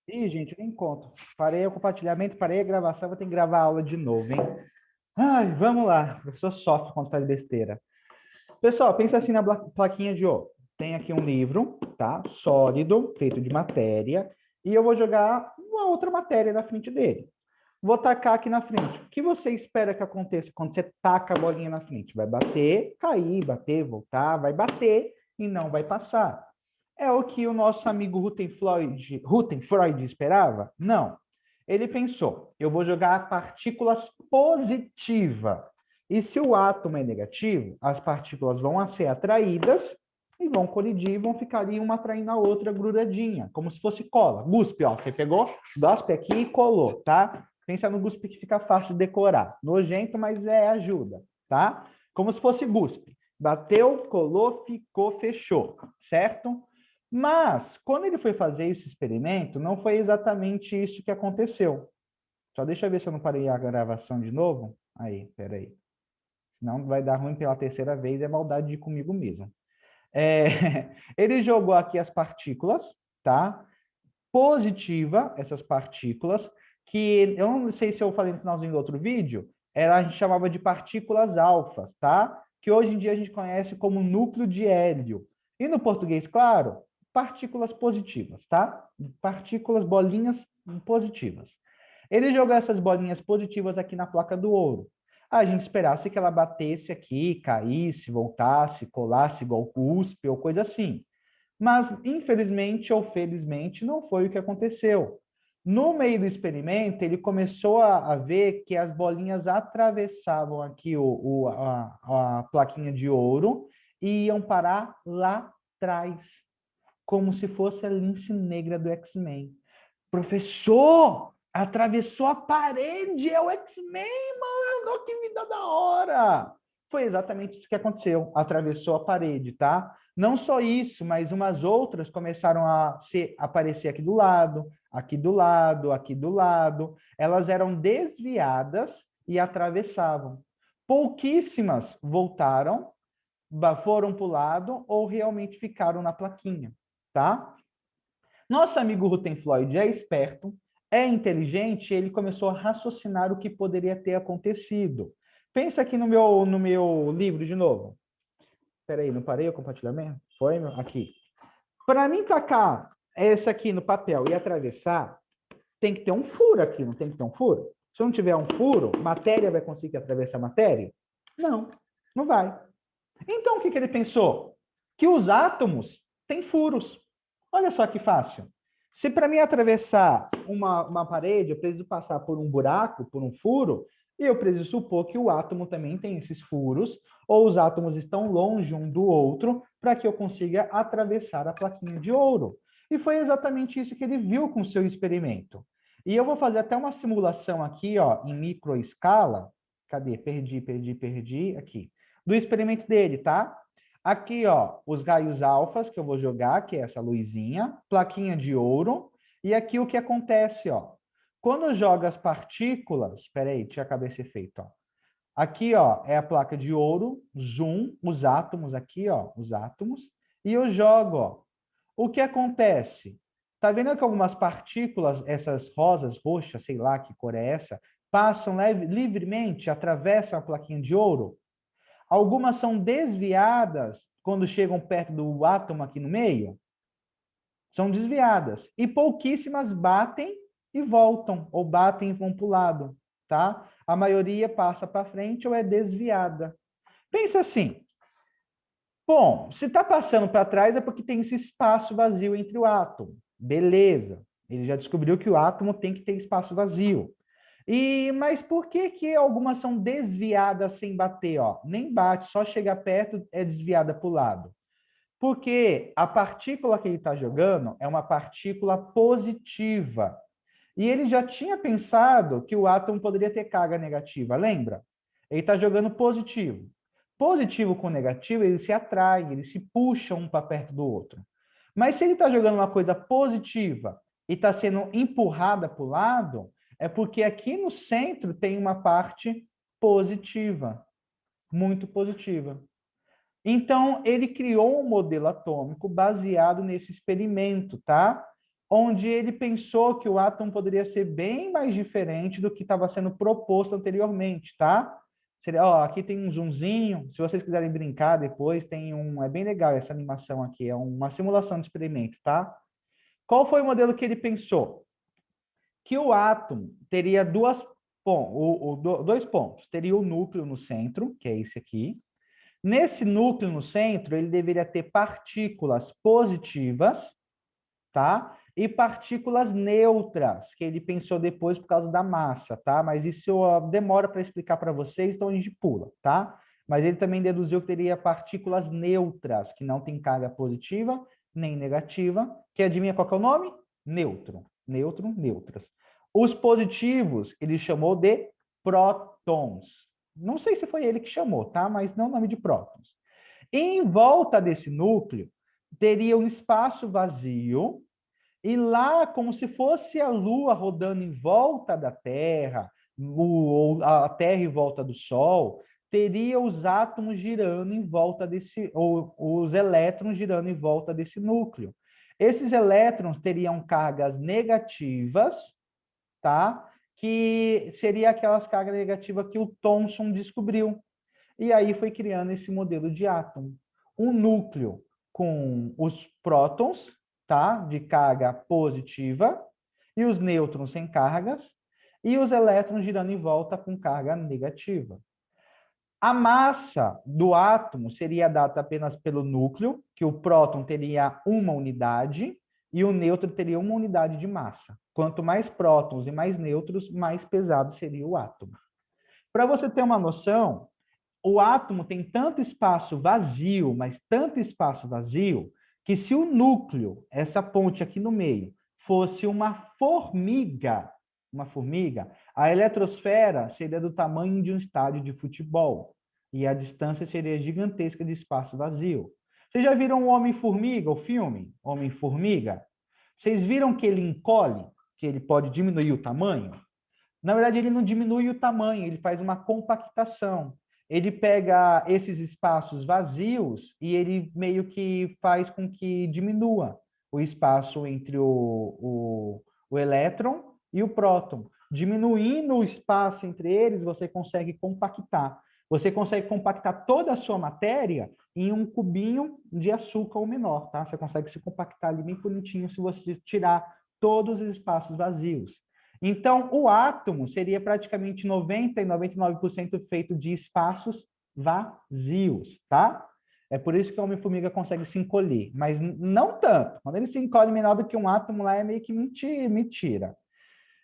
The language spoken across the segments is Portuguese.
Ih, gente, nem conto. Parei o compartilhamento, parei a gravação, vou ter que gravar a aula de novo, hein? Ai, vamos lá. O professor sofre quando faz besteira. Pessoal, pensa assim na plaquinha de ouro. Tem aqui um livro, tá? Sólido, feito de matéria, e eu vou jogar uma outra matéria na frente dele. Vou tacar aqui na frente. O que você espera que aconteça quando você taca a bolinha na frente? Vai bater, cair, bater, voltar, vai bater e não vai passar. É o que o nosso amigo Rutherford esperava? Não. Ele pensou, eu vou jogar partículas positivas. E se o átomo é negativo, as partículas vão ser atraídas e vão colidir, vão ficar ali uma atraindo a outra grudadinha, como se fosse cola. Guspe, ó, você pegou, gospe aqui e colou, tá? Pensa no guspe que fica fácil de decorar. Nojento, mas ajuda, tá? Como se fosse guspe. Bateu, colou, ficou, fechou, certo? Mas, quando ele foi fazer esse experimento, não foi exatamente isso que aconteceu. Só deixa eu ver se eu não parei a gravação de novo. Aí, peraí. Senão vai dar ruim pela terceira vez, é maldade de comigo mesmo. Ele jogou aqui as partículas, tá? Positiva, essas partículas, que eu não sei se eu falei no finalzinho do outro vídeo, a gente chamava de partículas alfas, tá? Que hoje em dia a gente conhece como núcleo de hélio. E no português, claro, partículas positivas, tá? Partículas, bolinhas positivas. Ele jogou essas bolinhas positivas aqui na placa do ouro. A gente esperasse que ela batesse aqui, caísse, voltasse, colasse igual cuspe ou coisa assim. Mas, infelizmente ou felizmente, não foi o que aconteceu. No meio do experimento, ele começou a ver que as bolinhas atravessavam aqui a plaquinha de ouro e iam parar lá atrás, como se fosse a lince negra do X-Men. Professor, atravessou a parede, é o X-Men, mano, que vida da hora! Foi exatamente isso que aconteceu, atravessou a parede, tá? Não só isso, mas umas outras começaram a aparecer aqui do lado, aqui do lado, aqui do lado. Elas eram desviadas e atravessavam. Pouquíssimas voltaram, foram para o lado ou realmente ficaram na plaquinha, tá? Nosso amigo Rutherford é esperto, é inteligente, ele começou a raciocinar o que poderia ter acontecido. Pensa aqui no meu livro de novo. Espera aí, não parei o compartilhamento? Foi, meu? Aqui. Para mim tacar esse aqui no papel e atravessar, tem que ter um furo aqui, não tem que ter um furo? Se não tiver um furo, matéria vai conseguir atravessar matéria? Não, não vai. Então, o que ele pensou? Que os átomos têm furos. Olha só que fácil. Se para mim atravessar uma parede, eu preciso passar por um buraco, por um furo, e eu preciso supor que o átomo também tem esses furos, ou os átomos estão longe um do outro, para que eu consiga atravessar a plaquinha de ouro. E foi exatamente isso que ele viu com o seu experimento. E eu vou fazer até uma simulação aqui, ó, em microescala. Cadê? Perdi. Aqui do experimento dele, tá? Aqui, ó, os raios alfas que eu vou jogar, que é essa luzinha, plaquinha de ouro, e aqui o que acontece, ó. Quando joga as partículas, espera aí, tinha acabado esse efeito, ó. Aqui, ó, é a placa de ouro, zoom, os átomos aqui, ó, os átomos, e eu jogo, ó. O que acontece? Tá vendo que algumas partículas, essas rosas, roxas, sei lá que cor é essa, passam livremente, atravessam a plaquinha de ouro? Algumas são desviadas quando chegam perto do átomo aqui no meio, são desviadas. E pouquíssimas batem e voltam, ou batem e vão para o lado, tá? A maioria passa para frente ou é desviada. Pensa assim, bom, se está passando para trás é porque tem esse espaço vazio entre o átomo. Beleza, ele já descobriu que o átomo tem que ter espaço vazio. Mas por que que algumas são desviadas sem bater, ó? Nem bate, só chega perto é desviada para o lado. Porque a partícula que ele está jogando é uma partícula positiva. E ele já tinha pensado que o átomo poderia ter carga negativa, lembra? Ele está jogando positivo. Positivo com negativo, eles se atraem, eles se puxam um para perto do outro. Mas se ele está jogando uma coisa positiva e está sendo empurrada para o lado, é porque aqui no centro tem uma parte positiva, muito positiva. Então, ele criou um modelo atômico baseado nesse experimento, tá? onde ele pensou que o átomo poderia ser bem mais diferente do que estava sendo proposto anteriormente, tá? Seria, ó, aqui tem um zoomzinho, se vocês quiserem brincar depois, tem um, é bem legal essa animação aqui, é uma simulação de experimento, tá? Qual foi o modelo que ele pensou? Que o átomo teria dois pontos. Teria o núcleo no centro, que é esse aqui. Nesse núcleo no centro, ele deveria ter partículas positivas, tá? E partículas neutras, que ele pensou depois por causa da massa, tá? Mas isso demora para explicar para vocês, então a gente pula, tá? Mas ele também deduziu que teria partículas neutras, que não tem carga positiva nem negativa, que adivinha qual que é o nome? Nêutron. Nêutron, neutras. Os positivos, ele chamou de prótons. Não sei se foi ele que chamou, tá? Mas não é o nome de prótons. Em volta desse núcleo, teria um espaço vazio, e lá, como se fosse a Lua rodando em volta da Terra, ou a Terra em volta do Sol, teria os átomos girando em volta desse, ou os elétrons girando em volta desse núcleo. Esses elétrons teriam cargas negativas, tá? Que seria aquelas cargas negativas que o Thomson descobriu. E aí foi criando esse modelo de átomo. Um núcleo com os prótons, tá? De carga positiva, e os nêutrons sem cargas, e os elétrons girando em volta com carga negativa. A massa do átomo seria dada apenas pelo núcleo, que o próton teria uma unidade e o nêutron teria uma unidade de massa. Quanto mais prótons e mais nêutrons, mais pesado seria o átomo. Para você ter uma noção, o átomo tem tanto espaço vazio, mas tanto espaço vazio, que se o núcleo, essa ponte aqui no meio, fosse uma formiga, a eletrosfera seria do tamanho de um estádio de futebol, e a distância seria gigantesca de espaço vazio. Vocês já viram o Homem-Formiga, o filme Homem-Formiga? Vocês viram que ele encolhe, que ele pode diminuir o tamanho? Na verdade, ele não diminui o tamanho, ele faz uma compactação. Ele pega esses espaços vazios e ele meio que faz com que diminua o espaço entre o elétron e o próton. Diminuindo o espaço entre eles, você consegue compactar. Você consegue compactar toda a sua matéria em um cubinho de açúcar ou menor, tá? Você consegue se compactar ali bem bonitinho se você tirar todos os espaços vazios. Então, o átomo seria praticamente 90 e 99% feito de espaços vazios, tá? É por isso que o Homem-Formiga consegue se encolher, mas não tanto. Quando ele se encolhe menor do que um átomo, lá é meio que mentira.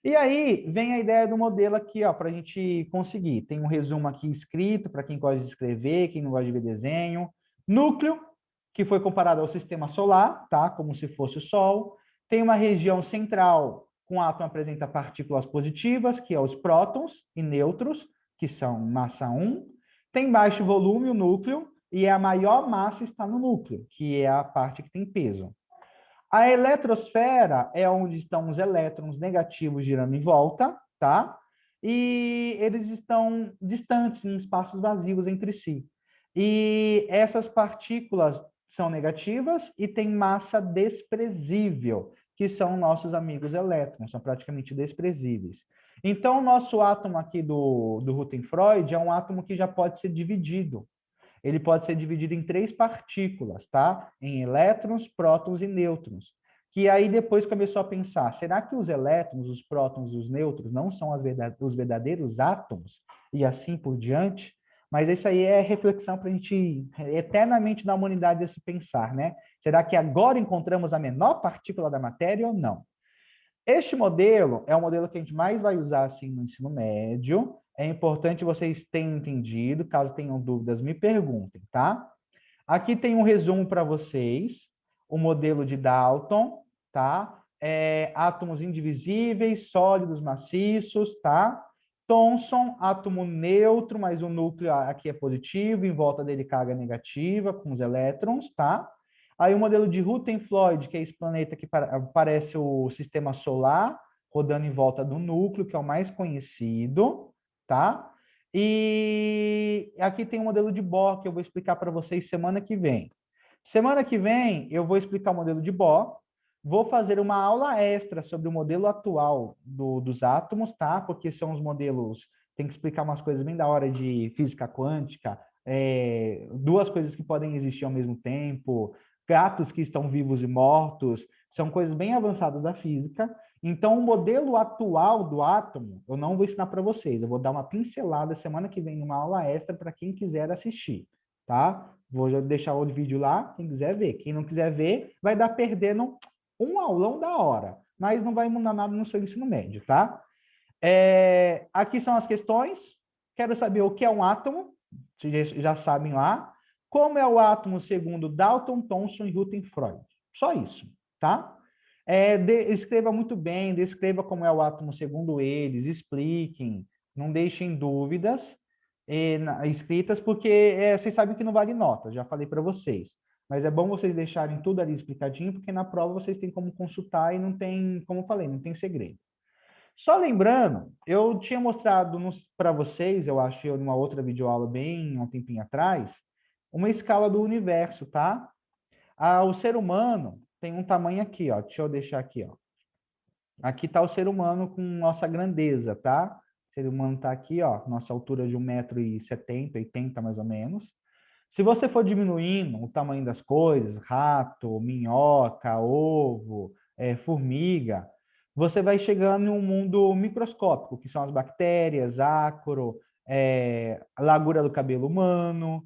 E aí vem a ideia do modelo aqui, ó, para a gente conseguir. Tem um resumo aqui escrito para quem gosta de escrever, quem não gosta de ver desenho. Núcleo, que foi comparado ao sistema solar, tá? Como se fosse o Sol. Tem uma região central com o átomo apresenta partículas positivas, que é os prótons e nêutrons, que são massa 1. Tem baixo volume, o núcleo, e a maior massa está no núcleo, que é a parte que tem peso. A eletrosfera é onde estão os elétrons negativos girando em volta, tá? E eles estão distantes, em espaços vazios entre si. E essas partículas são negativas e têm massa desprezível, que são nossos amigos elétrons, são praticamente desprezíveis. Então, o nosso átomo aqui do Rutherford é um átomo que já pode ser dividido. Ele pode ser dividido em 3 partículas, tá? Em elétrons, prótons e nêutrons. Que aí depois começou a pensar, será que os elétrons, os prótons e os nêutrons não são os verdadeiros átomos? E assim por diante? Mas isso aí é reflexão para a gente eternamente na humanidade a se pensar, né? Será que agora encontramos a menor partícula da matéria ou não? Este modelo é o modelo que a gente mais vai usar assim no ensino médio. É importante vocês tenham entendido. Caso tenham dúvidas, me perguntem, tá? Aqui tem um resumo para vocês. O modelo de Dalton, tá? Átomos indivisíveis, sólidos, maciços, tá? Thomson, átomo neutro, mas o núcleo aqui é positivo, em volta dele carga negativa, com os elétrons, tá? Aí o modelo de Rutherford, que é esse planeta que parece o sistema solar, rodando em volta do núcleo, que é o mais conhecido, tá? E aqui tem o modelo de Bohr, que eu vou explicar para vocês semana que vem. Semana que vem, eu vou explicar o modelo de Bohr. Vou fazer uma aula extra sobre o modelo atual dos átomos, tá? Porque são os modelos, tem que explicar umas coisas bem da hora de física quântica, duas coisas que podem existir ao mesmo tempo, gatos que estão vivos e mortos, são coisas bem avançadas da física. Então, o modelo atual do átomo, eu não vou ensinar para vocês, eu vou dar uma pincelada semana que vem, uma aula extra para quem quiser assistir, tá? Vou já deixar o vídeo lá, quem quiser ver. Quem não quiser ver, vai dar perdendo um aulão da hora, mas não vai mudar nada no seu ensino médio, tá? Aqui são as questões. Quero saber o que é um átomo, vocês já sabem lá. Como é o átomo segundo Dalton, Thomson e Rutherford. Só isso, tá? Escreva muito bem, descreva como é o átomo segundo eles, expliquem, não deixem dúvidas escritas, porque vocês sabem que não vale nota, já falei para vocês. Mas é bom vocês deixarem tudo ali explicadinho, porque na prova vocês têm como consultar e não tem, como eu falei, não tem segredo. Só lembrando, eu tinha mostrado para vocês, eu acho, em uma outra videoaula bem um tempinho atrás, uma escala do universo, tá? O ser humano tem um tamanho aqui, ó. Deixa eu deixar aqui, ó. Aqui está o ser humano com nossa grandeza, tá? O ser humano está aqui, ó, nossa altura de 1,70 m, 80 mais ou menos. Se você for diminuindo o tamanho das coisas, rato, minhoca, ovo, formiga, você vai chegando em um mundo microscópico, que são as bactérias, ácaro, largura do cabelo humano,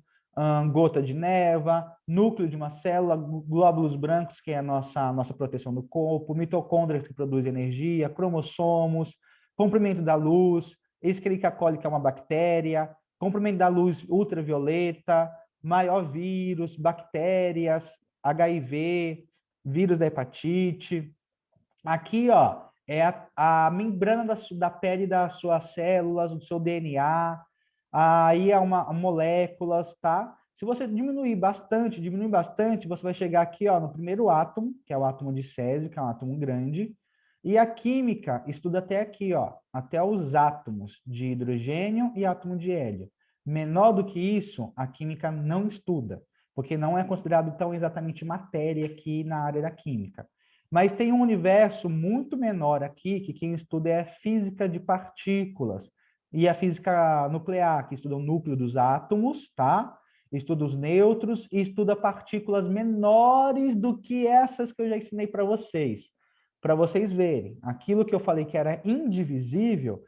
gota de neva, núcleo de uma célula, glóbulos brancos, que é a nossa proteção do corpo, mitocôndrias que produzem energia, cromossomos, comprimento da luz, Escherichia coli, que é uma bactéria, comprimento da luz ultravioleta, maior vírus, bactérias, HIV, vírus da hepatite. Aqui, ó, é a membrana da pele das suas células, do seu DNA, aí é moléculas, tá? Se você diminuir bastante, você vai chegar aqui, ó, no primeiro átomo, que é o átomo de césio, que é um átomo grande, e a química estuda até aqui, ó, até os átomos de hidrogênio e átomo de hélio. Menor do que isso, a química não estuda, porque não é considerado tão exatamente matéria aqui na área da química. Mas tem um universo muito menor aqui, que quem estuda é a física de partículas e a física nuclear, que estuda o núcleo dos átomos, tá? Estuda os nêutrons e estuda partículas menores do que essas que eu já ensinei para vocês verem. Aquilo que eu falei que era indivisível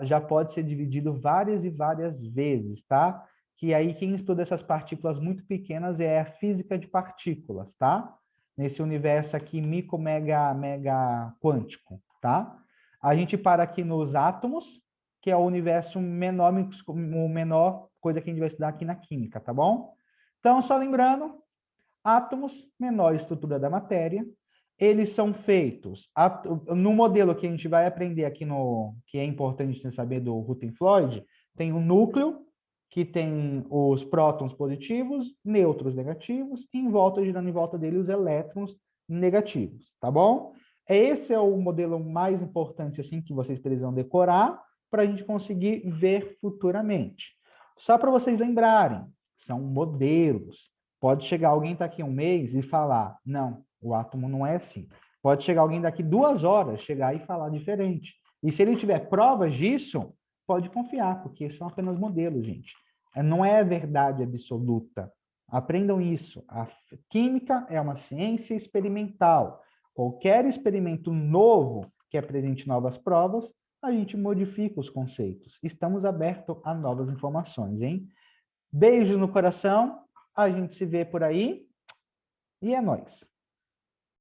já pode ser dividido várias e várias vezes, tá? Que aí quem estuda essas partículas muito pequenas é a física de partículas, tá? Nesse universo aqui micro, mega quântico, tá? A gente para aqui nos átomos, que é o universo menor, o menor coisa que a gente vai estudar aqui na química, tá bom? Então, só lembrando, átomos, menor estrutura da matéria, eles são feitos, no modelo que a gente vai aprender aqui que é importante você saber do Rutherford, tem um núcleo, que tem os prótons positivos, nêutrons negativos, e girando em volta dele, os elétrons negativos, tá bom? Esse é o modelo mais importante, assim, que vocês precisam decorar, para a gente conseguir ver futuramente. Só para vocês lembrarem, são modelos. Pode chegar alguém daqui a um mês e falar, não, o átomo não é assim. Pode chegar alguém daqui 2 horas, chegar e falar diferente. E se ele tiver provas disso, pode confiar, porque são apenas modelos, gente. Não é verdade absoluta. Aprendam isso. A química é uma ciência experimental. Qualquer experimento novo que apresente novas provas, a gente modifica os conceitos. Estamos abertos a novas informações, hein? Beijos no coração. A gente se vê por aí. E é nóis.